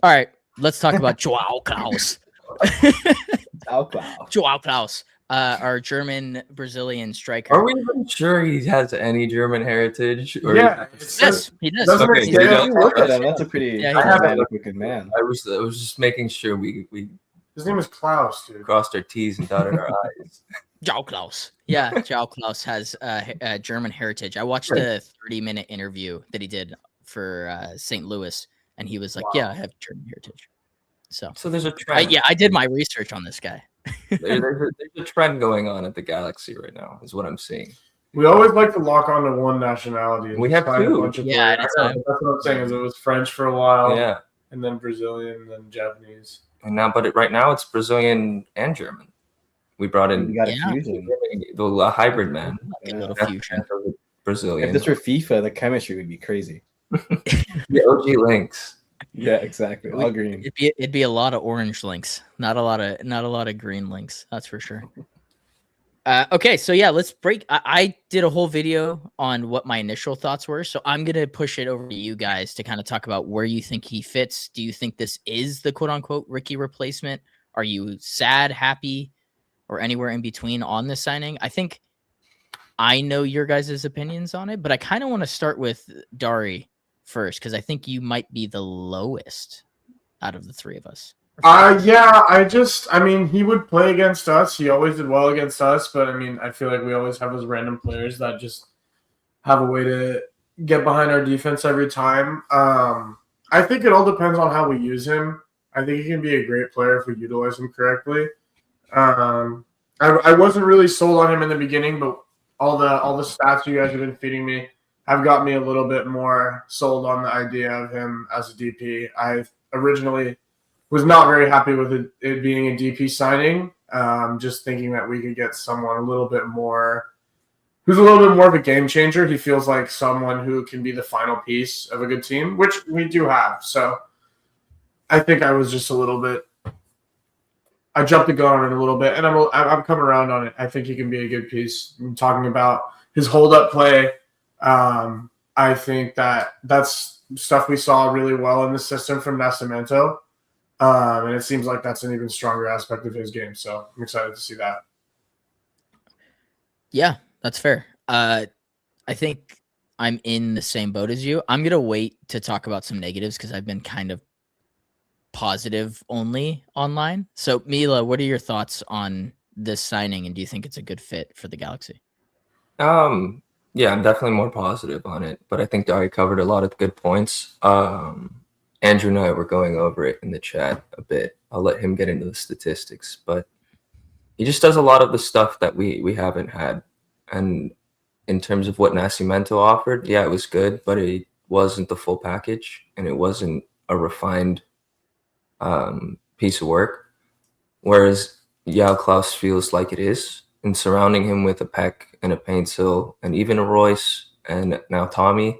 All right, let's talk about Joao Klauss. Joao Klauss, our German Brazilian striker. Are we even sure he has any German heritage? Or Yeah, yes, he does. Okay, you Look at him. That's a pretty dramatic looking man. I was just making sure we his name is Klaus, dude. crossed our T's and dotted our I's. Joao Klauss. Yeah, Joao Klauss has German heritage. I watched a 30-minute interview that he did for St. Louis, and he was like, "Yeah, I have German heritage." So there's a trend. I did my research on this guy. there's a trend going on at the Galaxy right now, is what I'm seeing. We always like to lock on to one nationality. We have two. Yeah, that's what I'm saying. Is it was French for a while, yeah, and then Brazilian, and then Japanese. And now, right now it's Brazilian and German. We brought in the hybrid man. A little fusion. Brazilian. If this were FIFA, the chemistry would be crazy. The OG links. Yeah, exactly. All green. It'd be a lot of orange links, not a lot of green links. That's for sure. Okay, so yeah, let's break. I did a whole video on what my initial thoughts were, so I'm gonna push it over to you guys to kind of talk about where you think he fits. Do you think this is the quote unquote Riqui replacement? Are you sad, happy, or anywhere in between on this signing? I think I know your guys' opinions on it, but I kind of want to start with Dari first because I think you might be the lowest out of the three of us. Yeah, I mean, he would play against us. He always did well against us, but I mean, I feel like we always have those random players that just have a way to get behind our defense every time. I think it all depends on how we use him. I think he can be a great player if we utilize him correctly. I wasn't really sold on him in the beginning, but all the stats you guys have been feeding me have got me a little bit more sold on the idea of him as a DP. I originally was not very happy with it being a DP signing, just thinking that we could get someone a little bit more, who's a little bit more of a game changer. He feels like someone who can be the final piece of a good team, which we do have. So I think I was just a little bit, I jumped the gun on it a little bit, and I'm coming around on it. I think he can be a good piece. I'm talking about his hold-up play. I think that's stuff we saw really well in the system from Nascimento. And it seems like that's an even stronger aspect of his game. So I'm excited to see that. Yeah, that's fair. I think I'm in the same boat as you. I'm going to wait to talk about some negatives because I've been kind of positive only online. So Mila, what are your thoughts on this signing, and do you think it's a good fit for the Galaxy? Yeah, I'm definitely more positive on it, but I think Dari covered a lot of good points. Andrew and I were going over it in the chat a bit. I'll let him get into the statistics, but he just does a lot of the stuff that we haven't had. And in terms of what Nascimento offered, yeah, it was good, but it wasn't the full package, and it wasn't a refined piece of work. Whereas João Klauss feels like it is, and surrounding him with a Peck and a Paintsill and even a Royce and now Tommy,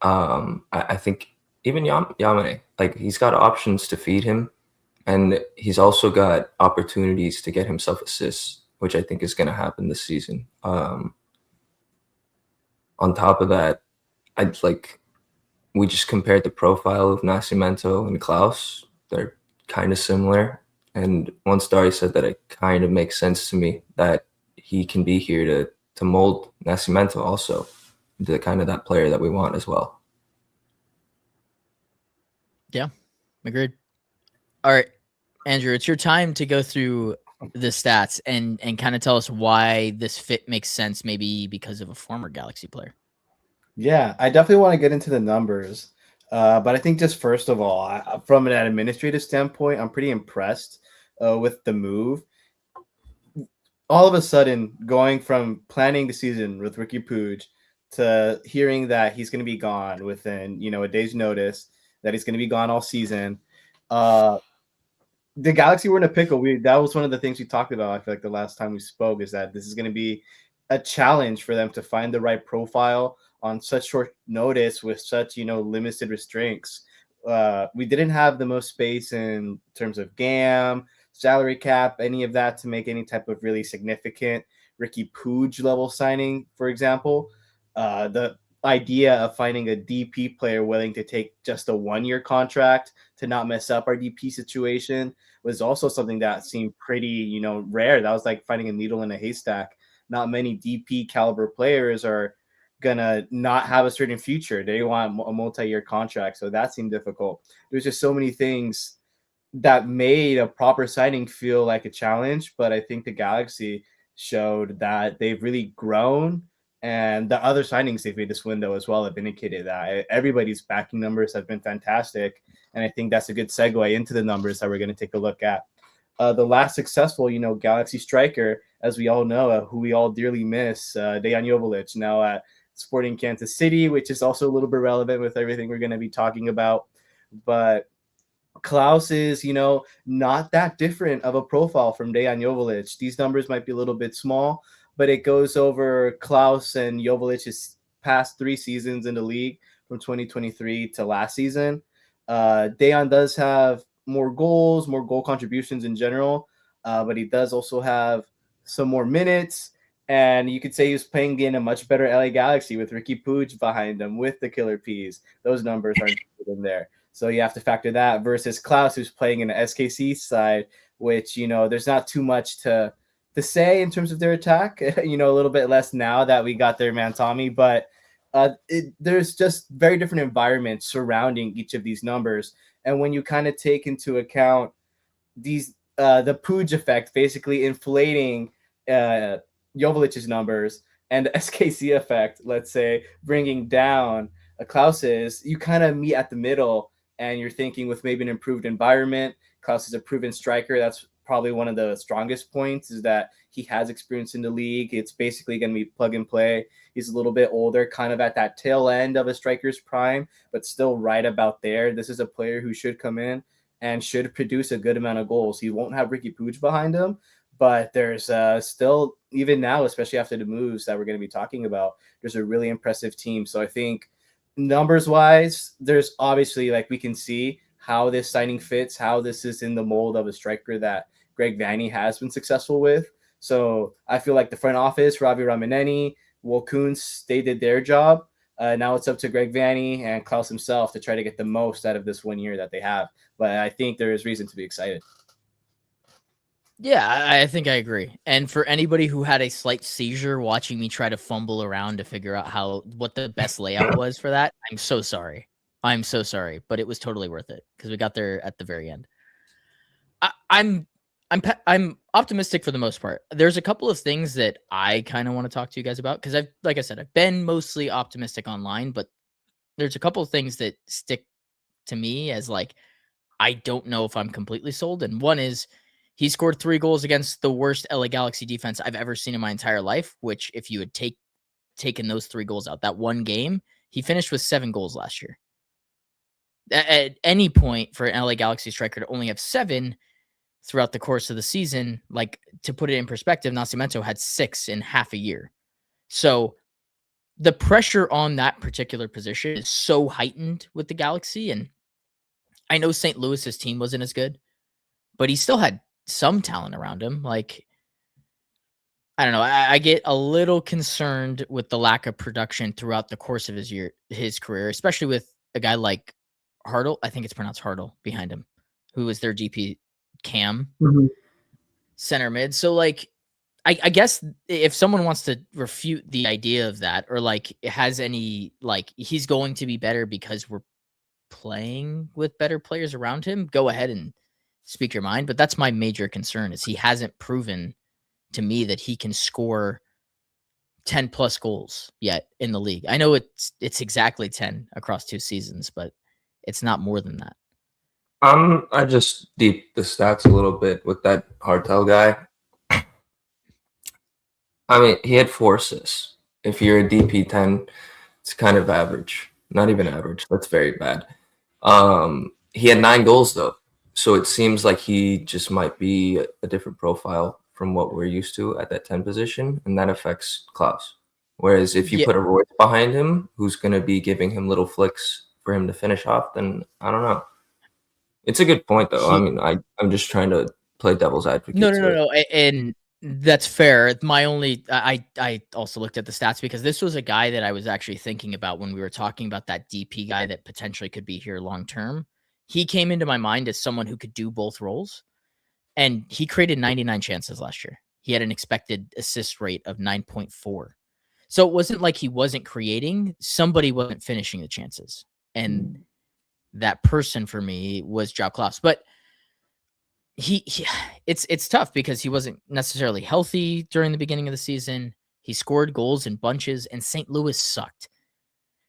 I think even Yamane, like, he's got options to feed him, and he's also got opportunities to get himself assists, which I think is going to happen this season. On top of that, we just compared the profile of Nascimento and Klauss. They're kind of similar. And once Dari said that, it kind of makes sense to me that he can be here to mold Nascimento also into kind of that player that we want as well. Yeah, agreed. All right, Andrew, it's your time to go through the stats and kind of tell us why this fit makes sense, maybe because of a former Galaxy player. Yeah, I definitely want to get into the numbers. But I think just first of all, from an administrative standpoint, I'm pretty impressed with the move. All of a sudden, going from planning the season with Riqui Puig to hearing that he's going to be gone within, a day's notice, that he's going to be gone all season. The Galaxy were in a pickle. That was one of the things we talked about, I feel like, the last time we spoke, is that this is going to be a challenge for them to find the right profile on such short notice with such, limited restraints. We didn't have the most space in terms of GAM, salary cap, any of that to make any type of really significant Riqui Puig level signing, for example. The idea of finding a DP player willing to take just a 1-year contract to not mess up our DP situation was also something that seemed pretty, rare. That was like finding a needle in a haystack. Not many DP caliber players are gonna not have a certain future. They want a multi-year contract, so that seemed difficult. There's just so many things that made a proper signing feel like a challenge, but I think the Galaxy showed that they've really grown, and the other signings they've made this window as well have indicated that. Everybody's backing numbers have been fantastic, and I think that's a good segue into the numbers that we're going to take a look at. The last successful, Galaxy striker, as we all know, who we all dearly miss, Dejan Joveljic, now at Sporting Kansas City, which is also a little bit relevant with everything we're going to be talking about. But Klauss is, not that different of a profile from Dejan Joveljic. These numbers might be a little bit small, but it goes over Klauss and Joveljic's past 3 seasons in the league from 2023 to last season. Dejan does have more goals, more goal contributions in general, but he does also have some more minutes. And you could say he was playing in a much better LA Galaxy with Riqui Puig behind him with the Killer Peas. Those numbers aren't in there. So you have to factor that versus Klauss, who's playing in the SKC side, which, there's not too much to say in terms of their attack, a little bit less now that we got their man Tommy, but there's just very different environments surrounding each of these numbers. And when you kind of take into account these, the Puig effect, basically inflating Joveljic's numbers, and the SKC effect, let's say, bringing down Klauss's, you kind of meet at the middle. And you're thinking with maybe an improved environment, Klauss is a proven striker. That's probably one of the strongest points, is that he has experience in the league. It's basically going to be plug and play. He's a little bit older, kind of at that tail end of a striker's prime, but still right about there. This is a player who should come in and should produce a good amount of goals. He won't have Riqui Puig behind him, but there's still, even now, especially after the moves that we're going to be talking about, there's a really impressive team. So I think numbers wise, there's obviously, like, we can see how this signing fits, how this is in the mold of a striker that Greg Vanney has been successful with. So I feel like the front office, Ravi Ramaneni, Will Kuntz, they did their job. Now it's up to Greg Vanney and Klauss himself to try to get the most out of this 1 year that they have. But I think there is reason to be excited. Yeah, I think I agree. And for anybody who had a slight seizure watching me try to fumble around to figure out what the best layout was for that, I'm so sorry. I'm so sorry, but it was totally worth it because we got there at the very end. I'm optimistic for the most part. There's a couple of things that I kind of want to talk to you guys about because like I said, I've been mostly optimistic online, but there's a couple of things that stick to me as like I don't know if I'm completely sold. And one is, he scored 3 goals against the worst LA Galaxy defense I've ever seen in my entire life, which if you had taken those 3 goals out, that one game, he finished with 7 goals last year. At any point for an LA Galaxy striker to only have 7 throughout the course of the season, like, to put it in perspective, Nascimento had 6 in half a year. So the pressure on that particular position is so heightened with the Galaxy. And I know St. Louis's team wasn't as good, but he still had some talent around him. Like, I don't know. I get a little concerned with the lack of production throughout the course of his career, especially with a guy like Hartle. I think it's pronounced Hartle behind him, who is their DP Cam center mid. So like, I guess if someone wants to refute the idea of that, or like has any, like, he's going to be better because we're playing with better players around him, go ahead and speak your mind. But that's my major concern, is he hasn't proven to me that he can score 10 plus goals yet in the league. I know it's exactly 10 across 2 seasons, but it's not more than that. I just deep the stats a little bit with that Hartel guy. I mean, he had 4 assists. If you're a DP10, it's kind of average. Not even average. That's very bad. He had 9 goals though. So it seems like he just might be a different profile from what we're used to at that 10 position, and that affects Klauss. Whereas if you put a Royce behind him, who's going to be giving him little flicks for him to finish off, then I don't know. It's a good point, though. I mean, I'm just trying to play devil's advocate. No. And That's fair. My only I also looked at the stats because this was a guy that I was actually thinking about when we were talking about that DP guy that potentially could be here long term. He came into my mind as someone who could do both roles, and he created 99 chances last year. He had an expected assist rate of 9.4. So it wasn't like he wasn't creating, somebody wasn't finishing the chances. And that person for me was Joao Klauss. But he it's tough because he wasn't necessarily healthy during the beginning of the season. He scored goals in bunches, and St. Louis sucked.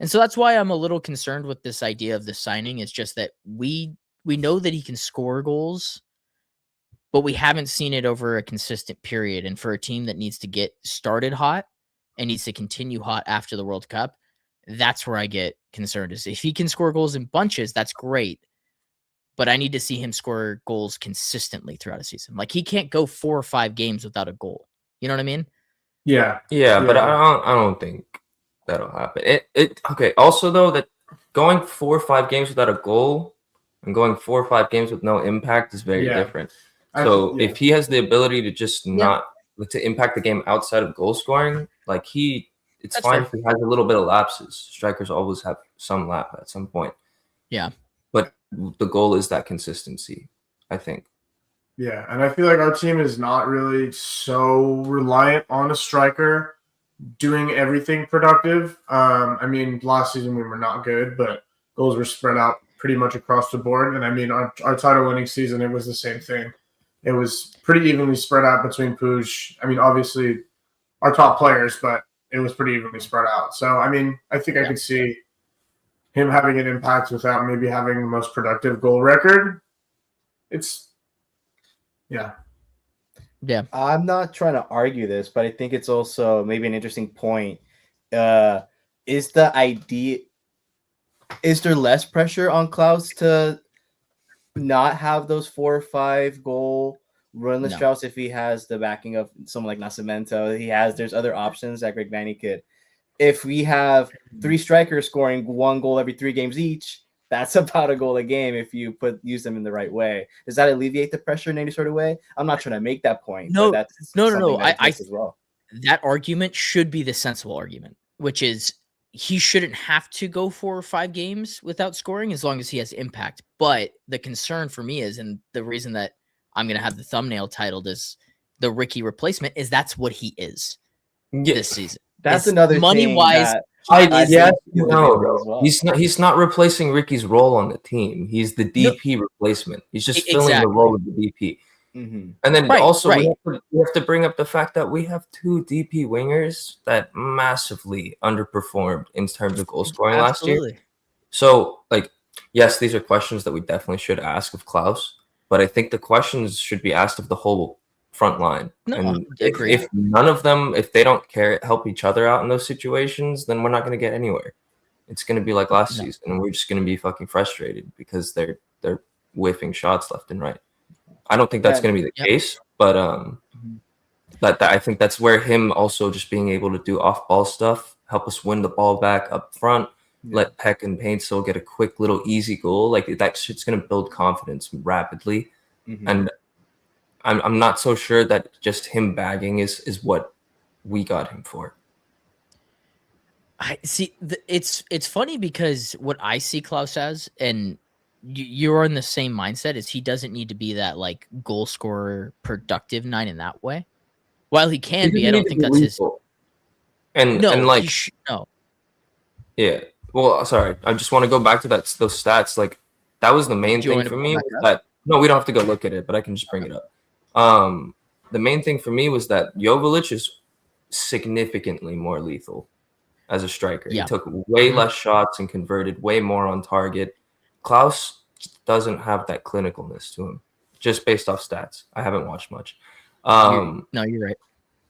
And so that's why I'm a little concerned with this idea of the signing. Is just that we know that he can score goals, but we haven't seen it over a consistent period. And for a team that needs to get started hot and needs to continue hot after the World Cup, that's where I get concerned. Is if he can score goals in bunches, that's great. But I need to see him score goals consistently throughout a season. Like he can't go 4 or 5 games without a goal. You know what I mean? Yeah. But I don't think that'll happen. Okay. Also, though, that going 4 or 5 games without a goal and going 4 or 5 games with no impact is very different. So if he has the ability to just not to impact the game outside of goal scoring, like it's fine if he has a little bit of lapses. Strikers always have some lap at some point. Yeah. But the goal is that consistency, I think. Yeah, and I feel like our team is not really so reliant on a striker doing everything productive. I mean, last season we were not good, but goals were spread out pretty much across the board. And I mean, our title-winning season, it was the same thing. It was pretty evenly spread out between Puig. I mean, obviously our top players, but it was pretty evenly spread out. So, I mean, I think I could see him having an impact without maybe having the most productive goal record. Yeah. I'm not trying to argue this, but I think it's also maybe an interesting point. Is the idea, is there less pressure on Klauss to not have those 4 or 5 goal runless droughts if he has the backing of someone like Nascimento? There's other options that Greg Vanney could. If we have 3 strikers scoring 1 goal every 3 games each, that's about a goal a game if you use them in the right way. Does that alleviate the pressure in any sort of way? I'm not trying to make that point. No. I as well. That argument should be the sensible argument, which is he shouldn't have to go 4 or 5 games without scoring as long as he has impact. But the concern for me is, and the reason that I'm going to have the thumbnail titled as the Riqui replacement, is that's what he is this season. That's another money-wise. Well. He's not replacing Ricky's role on the team. He's the DP replacement. He's just filling the role of the DP. Mm-hmm. And then we have to bring up the fact that we have 2 DP wingers that massively underperformed in terms of goal scoring last year. So, like, yes, these are questions that we definitely should ask of Klauss, but I think the questions should be asked of the whole front line. And if none of them, if they don't help each other out in those situations, then we're not going to get anywhere. It's going to be like last season, and we're just going to be fucking frustrated because they're whiffing shots left and right. I don't think that's going to be the case, but that I think that's where him also just being able to do off-ball stuff, help us win the ball back up front, let Peck and Paintsill get a quick little easy goal. Like that shit's going to build confidence rapidly, and I'm not so sure that just him bagging is what we got him for. I see. It's funny because what I see Klauss as, and you're in the same mindset, is he doesn't need to be that like goal scorer, productive 9 in that way. While he can be, I don't think that's his. Yeah. Well, sorry. I just want to go back to those stats. Like that was the main thing for me. No, we don't have to go look at it, but I can just bring it up. The main thing for me was that Jovic is significantly more lethal as a striker. He took way less shots and converted way more on target. Klauss doesn't have that clinicalness to him, just based off stats. I haven't watched much. No, you're right.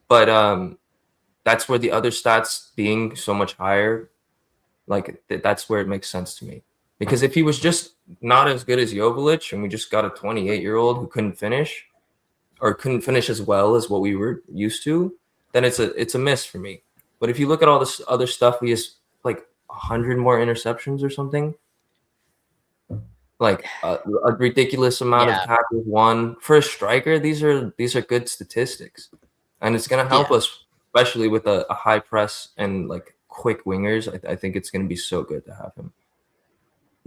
But that's where the other stats being so much higher, like that's where it makes sense to me. Because if he was just not as good as Jovic and we just got a 28-year-old who couldn't finish as well as what we were used to, then it's a miss for me. But if you look at all this other stuff, he has like 100 more interceptions or something. Like a ridiculous amount of tackles won. For a striker, these are good statistics. and it's gonna help us, especially with a high press and like quick wingers. I think it's gonna be so good to have him.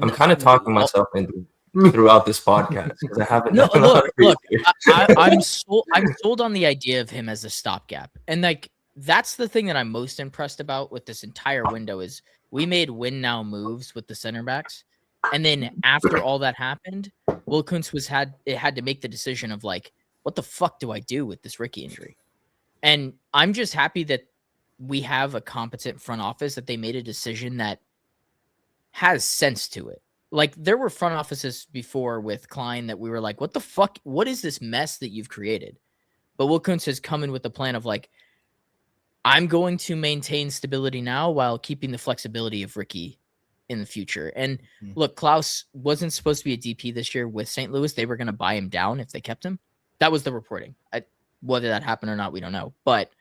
I'm kind of talking myself into throughout this podcast because I haven't. No, done a lot of look. research. I'm sold on the idea of him as a stopgap, and like that's the thing that I'm most impressed about with this entire window is we made win now moves with the center backs, and then after all that happened, Will Kuntz had to make the decision of like, what the fuck do I do with this Riqui injury? And I'm just happy that we have a competent front office that they made a decision that has sense to it. Like there were front offices before with Klein that we were like, what the fuck? What is this mess that you've created? But Will Kuntz has come in with a plan of like, I'm going to maintain stability now while keeping the flexibility of Riqui in the future. And look, Klauss wasn't supposed to be a DP this year with St. Louis. They were going to buy him down if they kept him. That was the reporting. Whether that happened or not, we don't know. But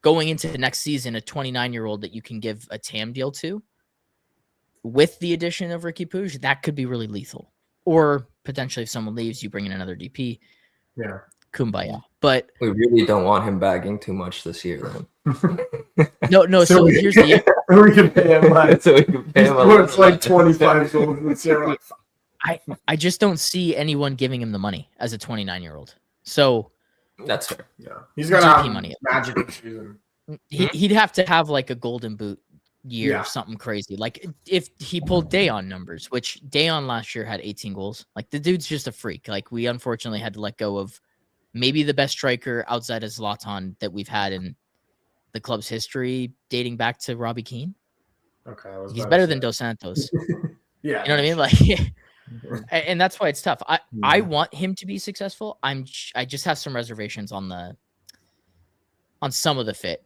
going into the next season, a 29-year-old that you can give a TAM deal to, with the addition of Riqui Puig, that could be really lethal. Or potentially if someone leaves, you bring in another DP. Yeah. Kumbaya. But we really don't want him bagging too much this year, then. No. So here's the we can pay him less. So we can pay him It's like 25 goals in zero. I just don't see anyone giving him the money as a 29-year-old. So that's fair. Yeah, he's got GP to money. magic this season. He'd have to have like a golden boot year Yeah. or something crazy. Like if he pulled Dayon numbers, which Dayon last year had 18 goals. Like the dude's just a freak. Like we unfortunately had to let go of maybe the best striker outside of Zlatan that we've had in the club's history, dating back to Robbie Keane. Okay, He's better than Dos Santos. Yeah, You know what I mean? Like, and that's why it's tough. I want him to be successful. I just have some reservations on some of the fit.